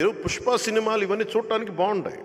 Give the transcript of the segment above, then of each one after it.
పుష్ప సినిమాలు ఇవన్నీ చూడటానికి బాగుంటాయి.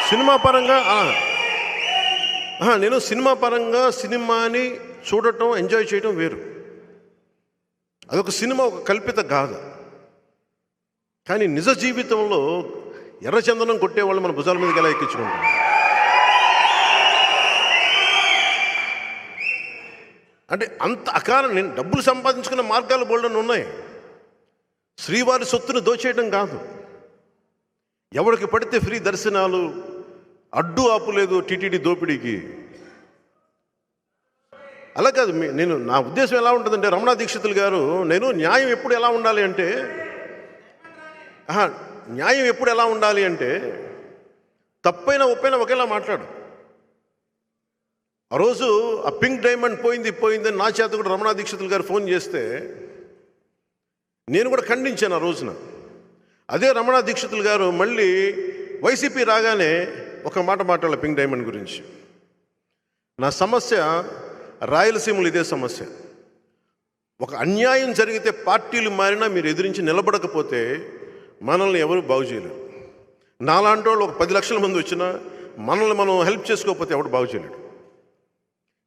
సినిమా పరంగా నేను సినిమా పరంగా సినిమాని చూడటం, ఎంజాయ్ చేయటం వేరు. అదొక సినిమా, ఒక కల్పిత గాథ. కానీ నిజ జీవితంలో ఎర్రచందనం కొట్టేవాళ్ళు మన భుజాల మీదకి ఎలా ఎక్కించుకుంటాం? అంటే అంత అకారం. నేను డబ్బులు సంపాదించుకున్న మార్గాలు బోల్డని ఉన్నాయి. శ్రీవారి సొత్తును దోచేయడం కాదు, ఎవరికి పడితే ఫ్రీ దర్శనాలు, అడ్డు ఆపు లేదు టీటీడీ దోపిడీకి. అలా కాదు. నేను నా ఉద్దేశం ఎలా ఉంటుందంటే, రమణ దీక్షితులు గారు, నేను న్యాయం ఎప్పుడు ఎలా ఉండాలి అంటే న్యాయం ఎప్పుడు ఎలా ఉండాలి అంటే తప్పైనా ఒప్పైనా ఒకేలా మాట్లాడు. ఆ రోజు ఆ పింక్ డైమండ్ పోయిందని నా చేత కూడా రమణ దీక్షితులు గారు ఫోన్ చేస్తే నేను కూడా ఖండించాను ఆ రోజున. అదే రమణ దీక్షితులు గారు మళ్ళీ వైసీపీ రాగానే ఒక మాట మాట్లాడాలి పింక్ డైమండ్ గురించి. నా సమస్య రాయలసీమలో ఇదే సమస్య. ఒక అన్యాయం జరిగితే పార్టీలు మారినా మీరు ఎదిరించి నిలబడకపోతే మనల్ని ఎవరు బాగు చేయలేరు. నాలాంటి వాళ్ళు ఒక 10 లక్షల మంది వచ్చినా మనల్ని మనం హెల్ప్ చేసుకోకపోతే ఎవడు బాగు చేయలేడు.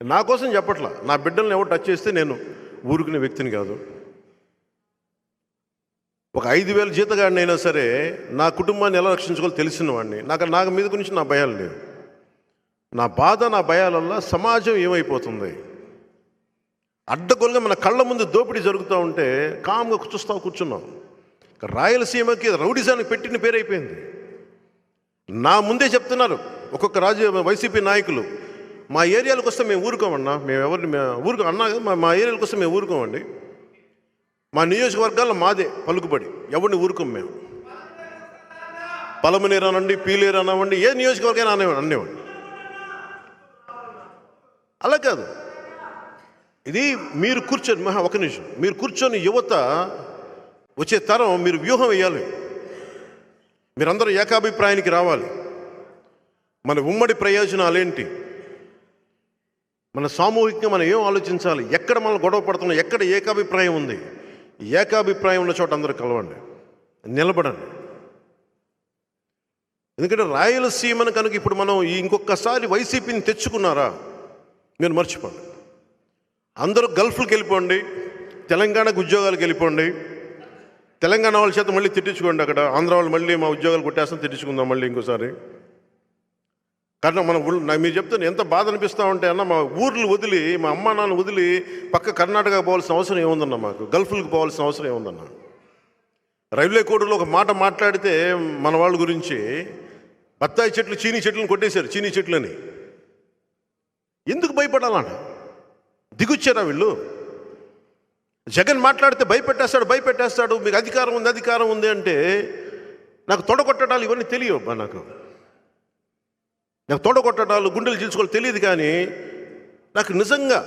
నా కోసం చెప్పట్లా, నా బిడ్డల్ని ఎవరు టచ్ చేస్తే నేను ఊరుకునే వ్యక్తిని కాదు. ఒక 5,000 జీతగాడిని అయినా సరే నా కుటుంబాన్ని ఎలా రక్షించుకోవాలో తెలిసిన వాడిని. నాకు మీద గురించి నా భయాలు లేవు. నా బాధ, నా భయాలల్లో సమాజం ఏమైపోతుంది, అడ్డగోలుగా మన కళ్ళ ముందు దోపిడీ జరుగుతూ ఉంటే కామ్గా కూర్చున్నాం. రాయలసీమకి రౌడిజానికి పెట్టిన పేరైపోయింది. నా ముందే చెప్తున్నారు ఒక్కొక్క వైసీపీ నాయకులు, మా ఏరియాలకు వస్తే మేము ఊరుకోమన్నా, మేము ఎవరిని అన్నా మా ఏరియాలకు వస్తే మేము ఊరుకోమండి, మా నియోజకవర్గాల్లో మాదే పలుకుబడి, ఎవరిని ఊరుకోం మేము. పలమనేరు అనండి, పీలేరు అనండి, ఏ నియోజకవర్గం అనేవాడి. అలా కాదు. ఇది మీరు కూర్చొని ఒక నిమిషం, మీరు కూర్చొని యువత వచ్చే తరం మీరు వ్యూహం వేయాలి. మీరందరూ ఏకాభిప్రాయానికి రావాలి. మన ఉమ్మడి ప్రయోజనాలేంటి, మన సామూహికంగా మనం ఏం ఆలోచించాలి, ఎక్కడ మనం గొడవ పడుతున్నాం, ఎక్కడ ఏకాభిప్రాయం ఉంది, ఏకాభిప్రాయం ఉన్న చోట అందరూ కలవండి, నిలబడండి. ఎందుకంటే రాయలసీమను కనుక ఇప్పుడు మనం ఇంకొకసారి వైసీపీని తెచ్చుకున్నారా మీరు మర్చిపోండి. అందరూ గల్ఫ్కి వెళ్ళిపోండి, తెలంగాణకు ఉద్యోగాలకు వెళ్ళిపోండి, తెలంగాణ వాళ్ళ చేత మళ్ళీ తిట్టించుకోండి. అక్కడ ఆంధ్ర వాళ్ళు మళ్ళీ మా ఉద్యోగాలు కొట్టేస్తాం, తిట్టించుకుందాం మళ్ళీ ఇంకోసారి. കാരണം మీరు చెప్తాను ఎంత బాధ అనిపిస్తూ ఉంటే అన్న, మా ఊర్లు వదిలి, మా అమ్మ నాన్న వదిలి పక్క కర్ణాటక పోవాల్సిన అవసరం ఏముందన్న, మాకు గల్ఫ్లకు పోవాల్సిన అవసరం ఏముందన్న. రైల్వే కోడ్లో ఒక మాట మాట్లాడితే మన వాళ్ళ గురించి బత్తాయి చెట్లు, చీనీ చెట్లను కొట్టేశారు, చీనీ చెట్లని. ఎందుకు భయపడాలన్న? దిగుచ్చారా వీళ్ళు? జగన్ మాట్లాడితే భయపెట్టేస్తాడు, మీకు అధికారం ఉంది అంటే నాకు తొడగొట్టడాలు ఇవన్నీ తెలియవు. నాకు తొడగొట్టడాలు, గుండెలు చీల్చుకోవాలి తెలియదు. కానీ నాకు నిజంగా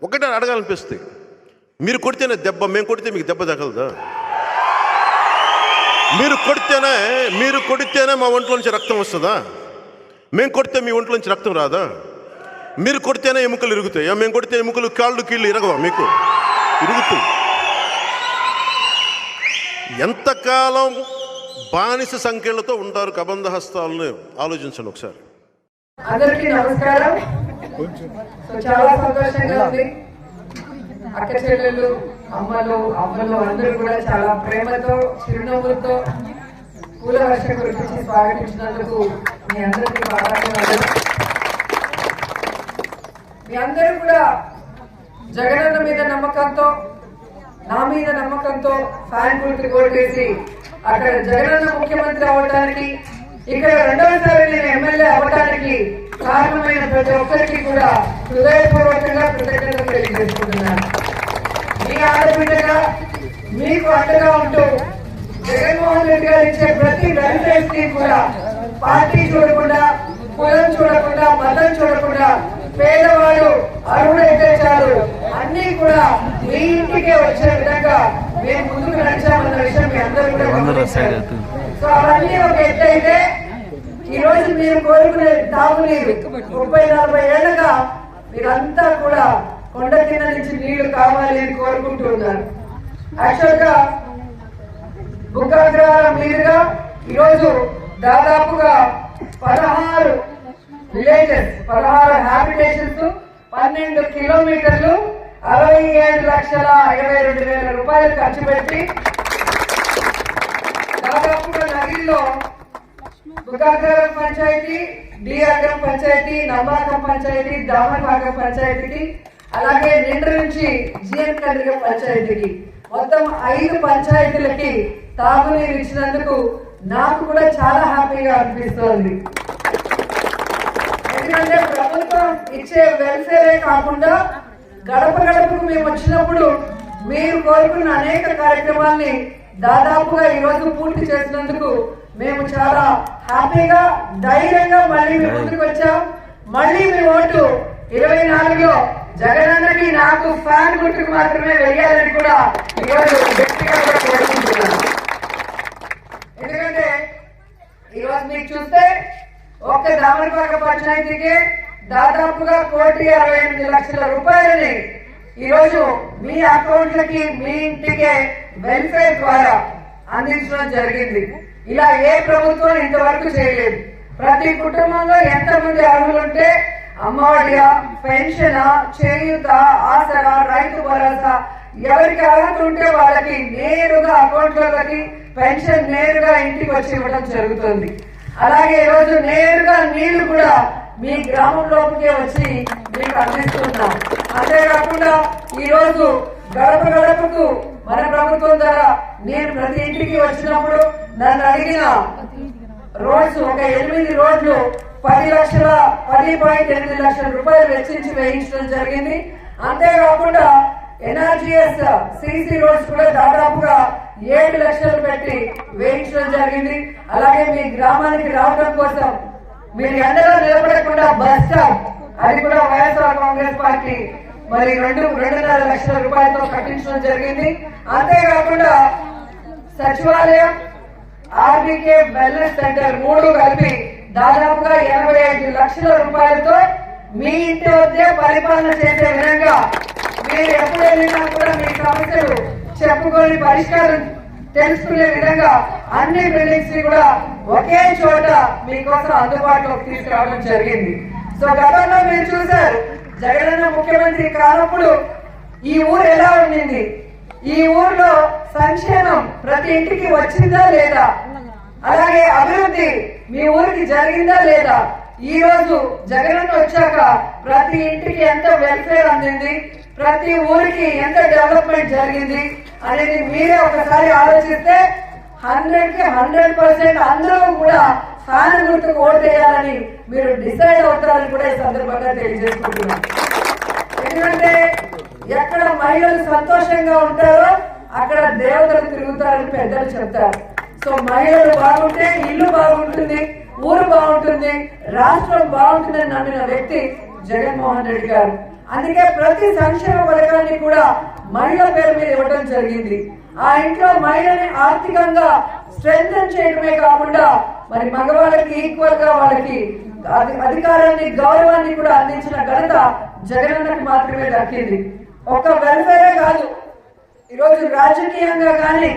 ఒకటే అడగాలనిపిస్తుంది, మీరు కొడితేనే దెబ్బ, మేము కొడితే మీకు దెబ్బ తగలదా? మీరు కొడితేనే మా ఒంట్లోంచి రక్తం వస్తుందా? మేము కొడితే మీ ఒంట్లోంచి రక్తం రాదా? మీరు కొడితేనే ఎముకలు ఇరుగుతాయా? మేము కొడితే ఎముకలు, కాళ్ళు, కీళ్ళు ఇరగవా? మీకు ఇరుగుతాయి. ఎంతకాలం బానిస సంఖ్యలతో ఉంటారు కబంధ హస్తాలను ఆలోచించండి ఒకసారి. అందరికీ నమస్కారం. చాలా సంతోషంగా ఉంది. అక్క చెల్లెళ్ళు, అమ్మలు అందరూ కూడా చాలా ప్రేమతో, చిరునవ్వులతో పూల వర్షం కురిపించి స్వాగతించినందుకు మీ అందరికీ బాగా. మీ అందరూ కూడా జగనన్న మీద నమ్మకంతో, నా మీద నమ్మకంతో ఫ్యాన్ గుర్తుకు ఓటేసి అక్కడ జగనన్న ముఖ్యమంత్రి అవ్వడానికి, ఇక్కడ రెండవసారి నేను ఎమ్మెల్యే అవ్వడానికి కారణమైన ప్రతి ఒక్కరికి కూడా హృదయపూర్వకంగా కృతజ్ఞతలు తెలియజేసుకుంటున్నాను. మీ ఆడబిడ్డగా మీకు అండగా ఉంటూ జగన్మోహన్ రెడ్డి గారు ఇచ్చే ప్రతి వెల్ఫేర్ స్కీమ్ కూడా పార్టీ చూడకుండా, కులం చూడకుండా, మతం చూడకుండా, పేదవాడు అర్హుడైతే చాలు అన్ని కూడా మీ ఇంటికే వచ్చే విధంగా మేము ముందుకు నడిచామన్న విషయం మీ అందరూ కూడా. సో అవన్నీ ఒక ఎత్తు అయితే, ఈ రోజు మీరు కోరుకునే తాగునీరు 30-40 ఏళ్లుగా మీరంతా కూడా కొండ కింద నుంచి నీళ్లు కావాలి అని కోరుకుంటూ ఉన్నారు. యాక్చువల్ గా బుగ్గాగ్రహారం మీదుగా ఈరోజు దాదాపుగా 16 విలేజెస్ 16 హ్యాబిటేషన్స్ 12 కిలోమీటర్లు 67,22,000 రూపాయలు ఖర్చు పెట్టి దాదాపుగా నగిరిలో బుగ్గాగ్రహారం పంచాయతీ, డిఆర్గం పంచాయతీ, నమ్మాకం పంచాయతీ, దామనపాకం పంచాయతీకి, అలాగే నిండ్ర నుంచి జిఎన్ కండ్రిగ పంచాయతీకి మొత్తం 5 పంచాయతీలకి తాగునీరు ఇచ్చినందుకు నాకు కూడా చాలా హ్యాపీగా అనిపిస్తోంది. ఎందుకంటే ప్రభుత్వం ఇచ్చే వెల్ఫేరే కాకుండా గడప గడపకు మేము వచ్చినప్పుడు మీరు కోరుకున్న అనేక కార్యక్రమాల్ని దాదాపుగా ఈరోజు పూర్తి చేసినందుకు మేము చాలా హ్యాపీగా ధైర్యంగా మళ్ళీ మీ ముందుకు వచ్చాం. మళ్ళీ మీ ఓటు 24లో జగనన్నకి నాకు ఫ్యాన్ గుర్తుకు మాత్రమే వెయ్యాలని కూడా ఈరోజు వ్యక్తిగతంగా కోరుకుంటున్నాను. ఎందుకంటే ఈరోజు మీకు చూస్తే ఒక్క దామనపాక పంచాయతీకి దాదాపుగా 1,68,00,000 రూపాయలని ఈరోజు మీ అకౌంట్లకి మీ ఇంటికే వెల్ఫేర్ ద్వారా అందించడం జరిగింది. ఇలా ఏ ప్రభుత్వం ఇంతవరకు చేయలేదు. ప్రతి కుటుంబంలో ఎంతమంది అర్హులుంటే అమ్మఒడియా, పెన్షన్, చేయూత, ఆసరా, రైతు భరోసా ఎవరికి అర్హత ఉంటే వాళ్ళకి నేరుగా అకౌంట్లకి పెన్షన్ నేరుగా ఇంటికి వచ్చి ఇవ్వడం జరుగుతుంది. అలాగే ఈరోజు నేరుగా నీళ్లు కూడా మీ గ్రామంలోకి వచ్చి మీకు అందిస్తున్నాం. అంతేకాకుండా ఈరోజు గడప గడపకు మన ప్రభుత్వం ద్వారా నేను ప్రతి ఇంటికి వచ్చినప్పుడు నన్ను అడిగిన రోడ్స్ ఒక 8 రోడ్లు 10,8 లక్షల రూపాయలు వెచ్చించి వేయించడం జరిగింది. అంతేకాకుండా ఎన్ఆర్జీఎస్ సిసి రోడ్స్ కూడా దాదాపుగా 7 లక్షలు పెట్టి వేయించడం జరిగింది. అలాగే మీ గ్రామానికి రావడం కోసం మీరు ఎండలో నిలబడకుండా బస్ స్టాప్ అది కూడా వైఎస్ఆర్ కాంగ్రెస్ పార్టీ మరి 2.5 లక్షల రూపాయలతో కట్టించడం జరిగింది. అంతేకాకుండా సచివాలయం, ఆర్బీకే వెల్నెస్ సెంటర్ 3 కలిపి దాదాపుగా 85 లక్షల రూపాయలతో మీ ఇంటి వద్దే పరిపాలన చేసే విధంగా మీరు ఎప్పుడు వెళ్ళినా కూడా మీ సమస్యలు చెప్పుకొని పరిష్కారం తెలుసుకునే విధంగా అన్ని బిల్డింగ్స్ ని కూడా ఒకే చోట మీకోసం అందుబాటులోకి తీసుకురావడం జరిగింది. సో గతంలో మీరు చూశారు జగనన్న ముఖ్యమంత్రి కానప్పుడు ఈ ఊరు ఎలా ఉండింది, ఈ ఊర్లో సంక్షేమం ప్రతి ఇంటికి వచ్చిందా లేదా, అలాగే అభివృద్ధి మీ ఊరికి జరిగిందా లేదా, ఈ రోజు జగనన్న వచ్చాక ప్రతి ఇంటికి ఎంత వెల్ఫేర్ అందింది, ప్రతి ఊరికి ఎంత డెవలప్మెంట్ జరిగింది అనేది మీరే ఒకసారి ఆలోచిస్తే 100కి 100% అందరూ కూడా ఫ్యాన్ గుర్తుకు ఓటు వేయాలని మీరు డిసైడ్ అవుతారని కూడా ఈ సందర్భంగా తెలియజేసుకుంటున్నాను. ఎందుకంటే ఎక్కడ మహిళలు సంతోషంగా ఉంటారో అక్కడ దేవతలు తిరుగుతారని పెద్దలు చెప్తారు. సో మహిళలు బాగుంటే ఇల్లు బాగుంటుంది, ఊరు బాగుంటుంది, రాష్ట్రం బాగుంటుందని నమ్మిన వ్యక్తి జగన్మోహన్ రెడ్డి గారు. అందుకే ప్రతి సంక్షేమ పథకాన్ని కూడా మహిళ పేరు మీద ఇవ్వడం జరిగింది. ఆ ఇంట్లో మహిళని ఆర్థికంగా స్ట్రెంథెన్ చేయడమే కాకుండా మరి మగవాళ్ళకి ఈక్వల్ గా వాళ్ళకి అధికారాన్ని, గౌరవాన్ని కూడా అందించిన ఘనత జగనన్నకు మాత్రమే దక్కింది. ఒక వెల్ఫేరే కాదు, ఈరోజు రాజకీయంగా కానీ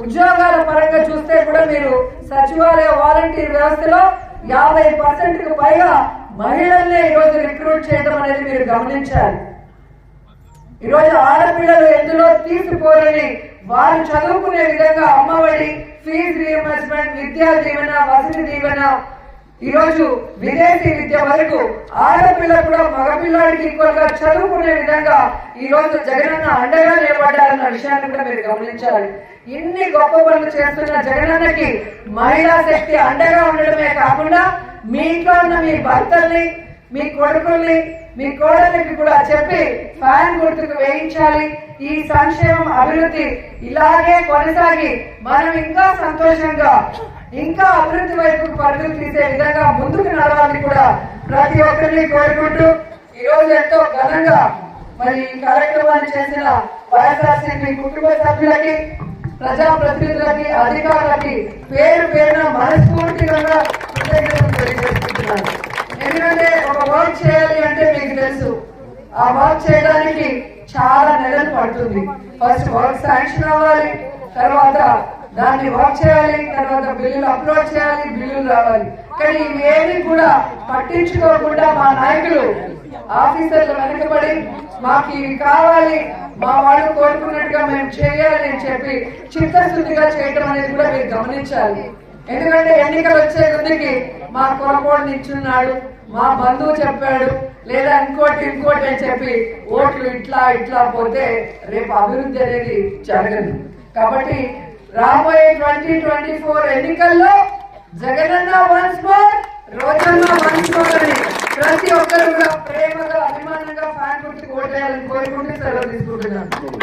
ఉద్యోగాల పరంగా చూస్తే కూడా మీరు సచివాలయ వాలంటీర్ వ్యవస్థలో 50%కు పైగా మహిళల్ని ఈరోజు రిక్రూట్ చేయడం అనేది మీరు గమనించాలి. ఈరోజు ఆడపిల్లలు ఎందులో తీసుకోరని వారు చదువుకునే విధంగా అమ్మఒడి, ఫీజు రీఎంబర్స్మెంట్, విద్యా దీవెన, వసతి దీవెన, ఈరోజు విదేశీ విద్య వరకు ఆడపిల్ల కూడా మగపిల్లాడికి ఈక్వల్ గా చదువుకునే విధంగా ఈ రోజు జగనన్న అండగా నిలబడ్డారన్న విషయాన్ని కూడా మీరు గమనించాలి. ఇన్ని గొప్ప పనులు చేస్తున్న జగనన్నకి మహిళా శక్తి అండగా ఉండడమే కాకుండా మీ ఇంట్లో ఉన్న మీ భర్తల్ని, మీ కొడుకుల్ని, మీ కోడలికి కూడా చెప్పి ఫ్యాన్ గుర్తుకు వేయించాలి. ఈ సంక్షేమం, అభివృద్ధి ఇలాగే కొనసాగి మనం ఇంకా సంతోషంగా, ఇంకా అభివృద్ధి వైపు పరుగులు తీసే విధంగా ముందుకు నడవాలని కూడా ప్రతి ఒక్కరిని కోరుకుంటూ ఈ రోజు ఎంతో ఘనంగా మరి ఈ కార్యక్రమాన్ని చేసిన వైఎస్ఆర్సీపీ కుటుంబ సభ్యులకి, ప్రజాప్రతినిధులకి, అధికారులకి పేరు పేరున మనస్ఫూర్తిగా కృతజ్ఞతలు తెలియజేసుకుంటున్నాను. ఎందుకంటే ఒక వర్క్ చేయాలి అంటే మీకు తెలుసు, ఆ వర్క్ చేయడానికి చాలా నెలలు పడుతుంది. ఫస్ట్ వర్క్ శాంక్షన్ అవ్వాలి, తర్వాత దాన్ని వర్క్ చేయాలి, తర్వాత బిల్లులు అప్లోడ్ చేయాలి, బిల్లులు రావాలి. కానీ ఇవేమి కూడా పట్టించుకోకుండా మా నాయకులు ఆఫీసర్లు వెనకబడి మాకు ఇవి కావాలి, మా వాళ్ళు కోరుకున్నట్టుగా మేము చేయాలి అని చెప్పి చిత్తశుద్ధిగా చేయడం అనేది కూడా మీరు గమనించాలి. ఎందుకంటే ఎన్నికలు వచ్చే కొద్దికి మా కొరకోడు నిల్చున్నాడు, మా బంధువు చెప్పాడు, లేదా ఇంకోటి అని చెప్పి ఓట్లు ఇట్లా పోతే రేపు అభివృద్ధి అనేది జరగదు. కాబట్టి రాబోయే 2024 ఎన్నికల్లో జగనన్న వన్స్ మోర్, రోజన్న వన్స్ మోర్ అని ప్రతి ఒక్కరు కూడా ప్రేమగా అభిమానంగా ఫ్యాన్ గుర్తుకు ఓటేయాలని కోరుకుంటూ సెలవు తీసుకుంటున్నాను.